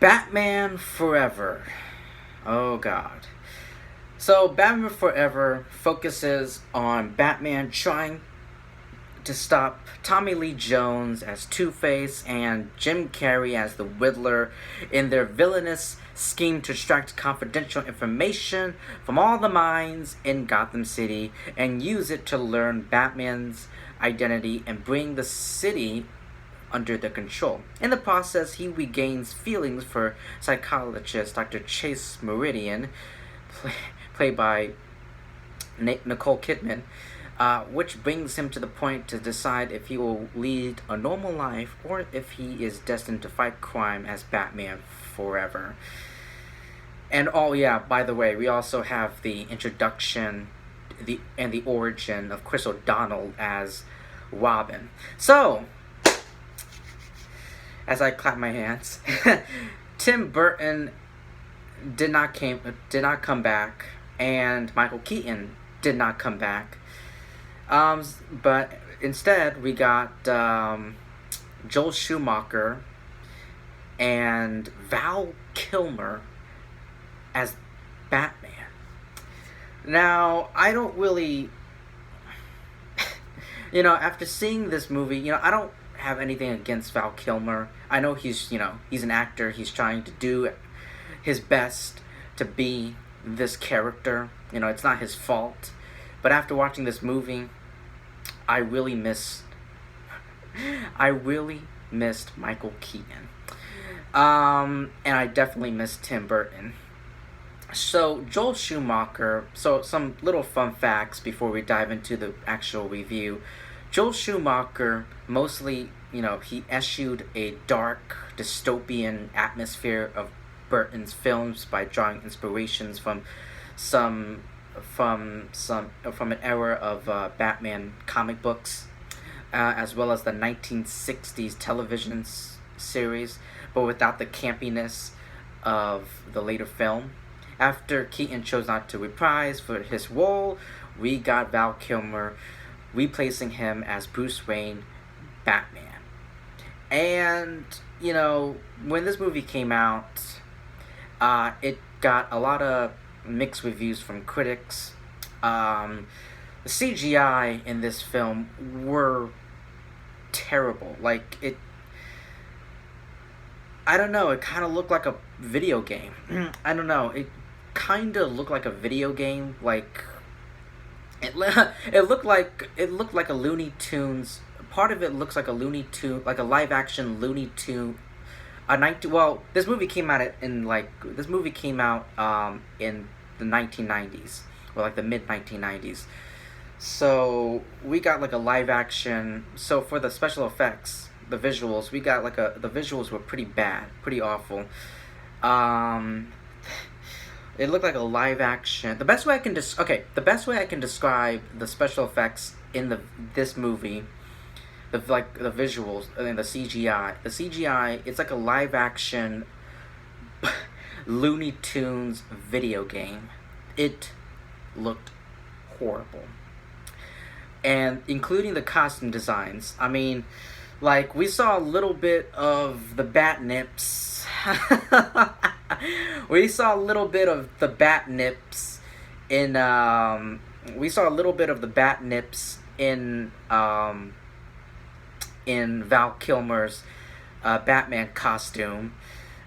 Batman Forever. Oh God. So Batman Forever focuses on Batman trying to stop Tommy Lee Jones as Two-Face and Jim Carrey as the Riddler in their villainous scheme to extract confidential information from all the minds in Gotham City and use it to learn Batman's identity and bring the city under their control. In the process, he regains feelings for psychologist Dr. Chase Meridian, played by Nicole Kidman, which brings him to the point to decide if he will lead a normal life or if he is destined to fight crime as Batman forever. And oh yeah, by the way, we also have the introduction and the origin of Chris O'Donnell as Robin. So, as I clap my hands, Tim Burton did not come back, and Michael Keaton did not come back. But instead, we got Joel Schumacher and Val Kilmer as Batman. Now, I don't really, after seeing this movie, I don't have anything against Val Kilmer. I know he's an actor. He's trying to do his best to be this character. It's not his fault. But after watching this movie, I really missed Michael Keaton. And I definitely missed Tim Burton. So, Joel Schumacher, so some little fun facts before we dive into the actual review. Joel Schumacher mostly, he eschewed a dark, dystopian atmosphere of Burton's films by drawing inspirations from an era of Batman comic books, as well as the 1960s television series, but without the campiness of the later film. After Keaton chose not to reprise for his role, we got Val Kilmer replacing him as Bruce Wayne Batman. And, when this movie came out, it got a lot of mixed reviews from critics. The CGI in this film were terrible. I don't know, it kind of looked like a video game. I don't know, it kind of looked like a video game. It looked like a Looney Tunes. Part of it looks like a Looney Tune, like a live action Looney Tune. This movie came out in the 1990s, or the mid 1990s. So we got a live action. So for the special effects, the visuals, we got the visuals were pretty bad, pretty awful. It looked like a live action. The best way I can describe the special effects in this movie, the visuals and the CGI. The CGI, it's like a live action Looney Tunes video game. It looked horrible. And including the costume designs. I mean, we saw a little bit of the bat nips. We saw a little bit of the bat nips in Val Kilmer's Batman costume.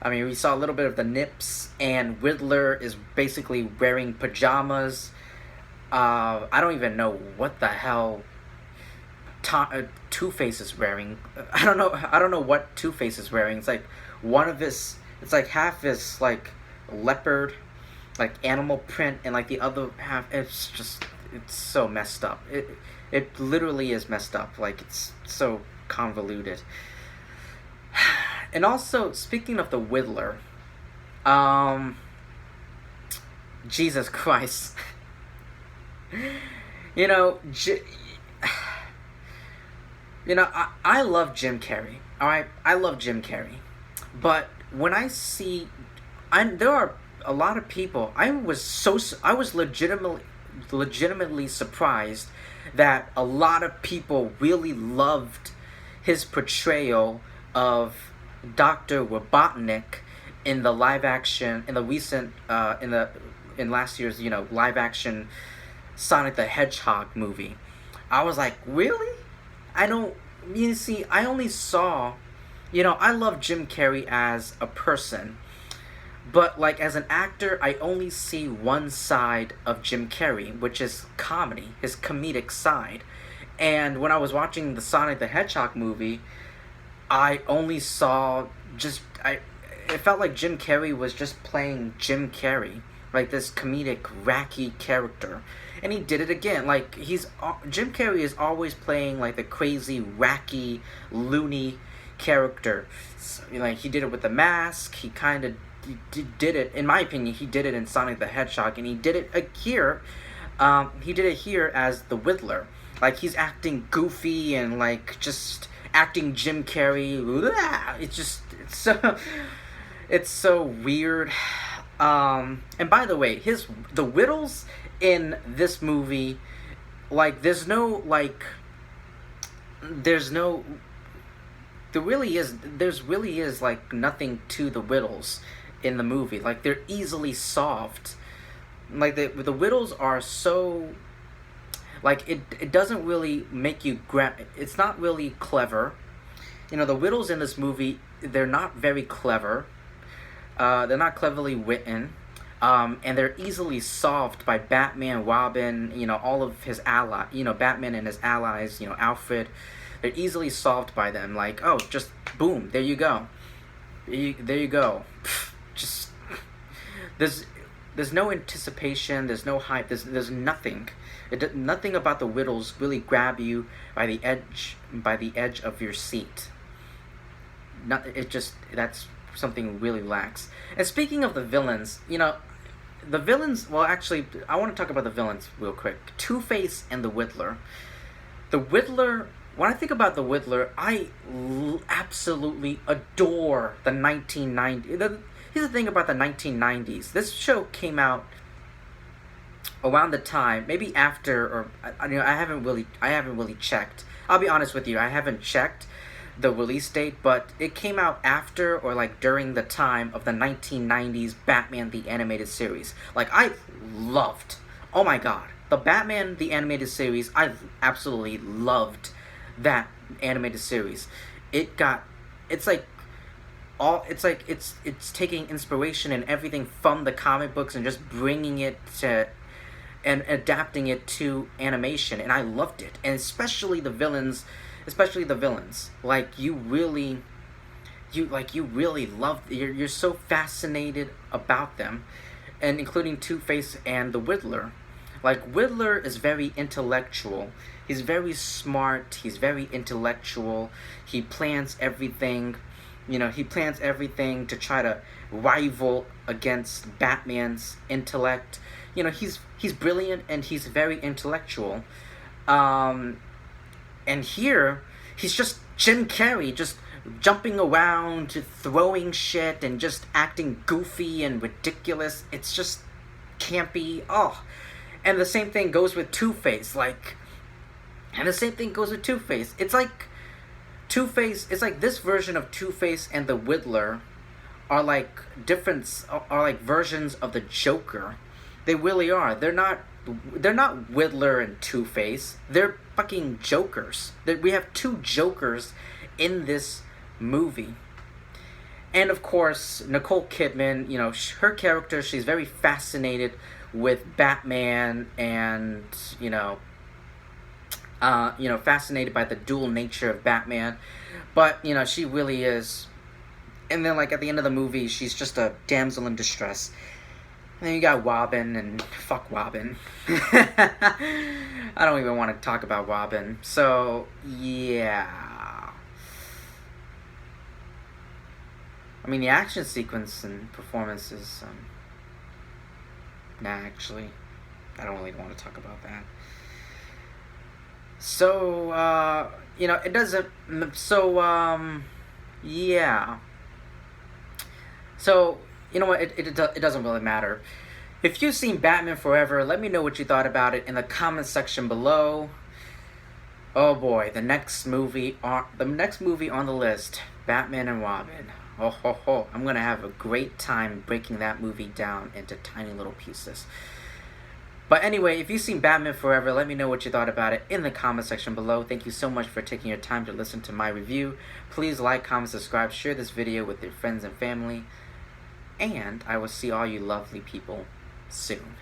I mean, we saw a little bit of the nips, and Riddler is basically wearing pajamas. I don't even know what the hell Two-Face is wearing. I don't know what Two-Face is wearing. It's like half is leopard, animal print, and the other half, it's so messed up. It literally is messed up. It's so convoluted. And also, speaking of the Riddler, Jesus Christ. I love Jim Carrey. Alright, I love Jim Carrey. But when I see, there are a lot of people. I was legitimately surprised that a lot of people really loved his portrayal of Dr. Robotnik in the live action, in the recent, in last year's, live action Sonic the Hedgehog movie. I was like, really? I don't, you see, I only saw, I love Jim Carrey as a person, but like as an actor, I only see one side of Jim Carrey, which is comedy, his comedic side. And when I was watching the Sonic the Hedgehog movie, I only saw it felt like Jim Carrey was just playing Jim Carrey, like this comedic, wacky character. And he did it again. Like, Jim Carrey is always playing like the crazy, wacky, loony character. So, like, he did it with The Mask. He kind of did it, in my opinion, he did it in Sonic the Hedgehog, and he did it here. He did it here as the Riddler. Like, he's acting goofy and like just acting Jim Carrey. It's so weird. And by the way, the riddles in this movie, like, there really is like nothing to the riddles in the movie. Like, they're easily solved. Like, the riddles are so, like, it doesn't really make you it's not really clever. The riddles in this movie, they're not very clever. They're not cleverly written. And they're easily solved by Batman, Robin, all of his allies, Batman and his allies, Alfred. They're easily solved by them. Like, oh, just boom, there you go. There you go. Just, there's no anticipation, there's no hype, there's nothing. Nothing about the riddles really grab you by the edge of your seat. That's something really lacks. And speaking of the villains, the villains, well, actually, I want to talk about the villains real quick. Two-Face and the Riddler. The Riddler, when I think about the Riddler, I absolutely adore the 1990s. Here's the thing about the 1990s. This show came out around the time, maybe after, or I haven't really checked. I'll be honest with you, I haven't checked the release date, but it came out after or like during the time of the 1990s Batman the Animated Series. Like, I loved, oh my god, the Batman the Animated Series. I absolutely loved that animated series. It's taking inspiration and everything from the comic books and just bringing it to and adapting it to animation, and I loved it. And especially the villains. Like, you really love, you're so fascinated about them, and including Two-Face and the Riddler. Like, Riddler is very intellectual. He's very smart. He's very intellectual. He plans everything. He plans everything to try to rival against Batman's intellect. He's brilliant and he's very intellectual. And here, he's just Jim Carrey, just jumping around, throwing shit, and just acting goofy and ridiculous. It's just campy. Oh. And the same thing goes with Two-Face. It's like Two-Face, it's like this version of Two-Face and the Riddler are like versions of the Joker. They really are. They're not Riddler and Two-Face. They're fucking Jokers. We have two Jokers in this movie. And of course, Nicole Kidman, her character, she's very fascinated with Batman and, fascinated by the dual nature of Batman. But, she really is. And then, like, at the end of the movie, she's just a damsel in distress. And then you got Robin, and fuck Robin. I don't even want to talk about Robin. So, yeah. I mean, the action sequence and performances, actually, I don't really want to talk about that. So, it doesn't, yeah. So, you know what, it doesn't really matter. If you've seen Batman Forever, let me know what you thought about it in the comments section below. Oh boy, the next movie on the list, Batman and Robin. Ho ho ho. I'm gonna have a great time breaking that movie down into tiny little pieces. But anyway, if you've seen Batman Forever, let me know what you thought about it in the comment section below. Thank you so much for taking your time to listen to my review. Please like, comment, subscribe, share this video with your friends and family. And I will see all you lovely people soon.